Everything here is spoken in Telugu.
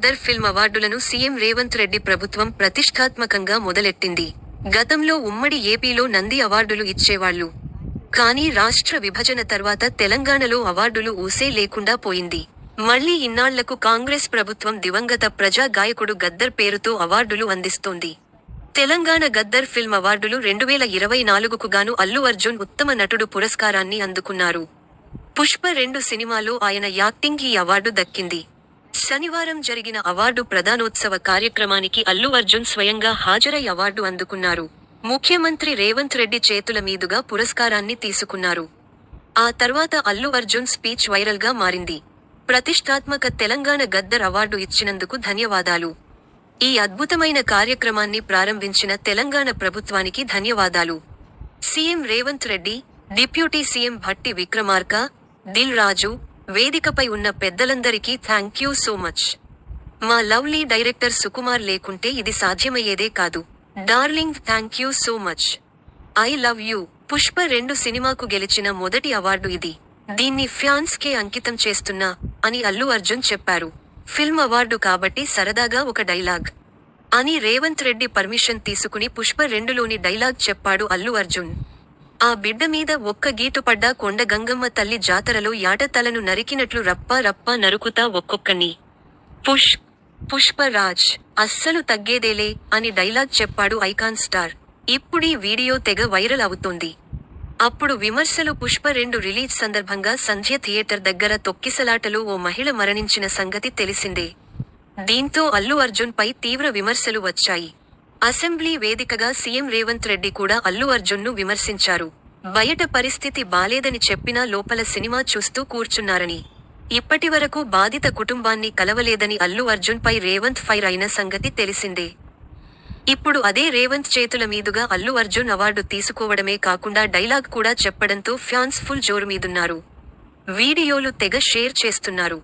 గద్దర్ ఫిల్మ్ అవార్డులను సీఎం రేవంత్ రెడ్డి ప్రభుత్వం ప్రతిష్ఠాత్మకంగా మొదలెట్టింది. గతంలో ఉమ్మడి ఏపీలో నంది అవార్డులు ఇచ్చేవాళ్లు. కానీ రాష్ట్ర విభజన తర్వాత తెలంగాణలో అవార్డులు ఊసే లేకుండా పోయింది. మళ్లీ ఇన్నాళ్లకు కాంగ్రెస్ ప్రభుత్వం దివంగత ప్రజా గాయకుడు గద్దర్ పేరుతో అవార్డులు అందిస్తోంది. తెలంగాణ గద్దర్ ఫిల్మ్ అవార్డులు 2024కు గాను అల్లు అర్జున్ ఉత్తమ నటుడు పురస్కారాన్ని అందుకున్నారు. పుష్ప 2 సినిమాలో ఆయన యాక్టింగ్ ఈ అవార్డు దక్కింది. శనివారం జరిగిన అవార్డు ప్రదానోత్సవ కార్యక్రమానికి అల్లు అర్జున్ స్వయంగా హాజరై అవార్డు అందుకున్నారు. ముఖ్యమంత్రి రేవంత్ రెడ్డి చేతుల మీదుగా పురస్కారాన్ని తీసుకున్నారు. ఆ తర్వాత అల్లు అర్జున్ స్పీచ్ వైరల్గా మారింది. ప్రతిష్ఠాత్మక తెలంగాణ గద్దర్ అవార్డు ఇచ్చినందుకు ధన్యవాదాలు. ఈ అద్భుతమైన కార్యక్రమాన్ని ప్రారంభించిన తెలంగాణ ప్రభుత్వానికి ధన్యవాదాలు. CM Revanth Reddy, deputy CM Bhatti Vikramarka, Dil Raju, వేదికపై ఉన్న పెద్దలందరికీ థాంక్యూ సో మచ్. మా లవ్లీ డైరెక్టర్ సుకుమార్ లేకుంటే ఇది సాధ్యమయ్యేదే కాదు. Darling thank you so much. I love you. Pushpa 2 సినిమాకు గెలిచిన మొదటి అవార్డు ఇది. దీన్ని ఫ్యాన్స్ కే అంకితం చేస్తున్నా అని అల్లు అర్జున్ చెప్పారు. ఫిల్మ్ అవార్డు కాబట్టి సరదాగా ఒక డైలాగ్ అని రేవంత్ రెడ్డి పర్మిషన్ తీసుకుని పుష్ప 2లోని డైలాగ్ చెప్పాడు అల్లు అర్జున్. ఆ బిడ్డ మీద ఒక్క గీటు పడ్డా కొండ గంగమ్మ తల్లి జాతరలో యాట తలను నరికినట్లు రప్పా రప్పా నరుకుతా ఒక్కొక్కని. పుష్పరాజ్ అస్సలు తగ్గేదేలే అని డైలాగ్ చెప్పాడు ఐకాన్ స్టార్. ఇప్పుడీ వీడియో తెగ వైరల్ అవుతోంది. అప్పుడు విమర్శలు పుష్ప 2 రిలీజ్ సందర్భంగా సంధ్య థియేటర్ దగ్గర తొక్కిసలాటలో ఓ మహిళ మరణించిన సంగతి తెలిసిందే. దీంతో అల్లు అర్జున్ పై తీవ్ర విమర్శలు వచ్చాయి. అసెంబ్లీ వేదికగా సీఎం రేవంత్ రెడ్డి కూడా అల్లు అర్జున్ను విమర్శించారు. బయట పరిస్థితి బాలేదని చెప్పినా లోపల సినిమా చూస్తూ కూర్చున్నారని, ఇప్పటివరకు బాధిత కుటుంబాన్ని కలవలేదని అల్లు అర్జున్ పై రేవంత్ ఫైర్ అయిన సంగతి తెలిసిందే. ఇప్పుడు అదే రేవంత్ చేతుల మీదుగా అల్లు అర్జున్ అవార్డు తీసుకోవడమే కాకుండా డైలాగ్ కూడా చెప్పడంతో ఫ్యాన్స్ ఫుల్ జోరు మీదున్నారు. వీడియోలు తెగ షేర్ చేస్తున్నారు.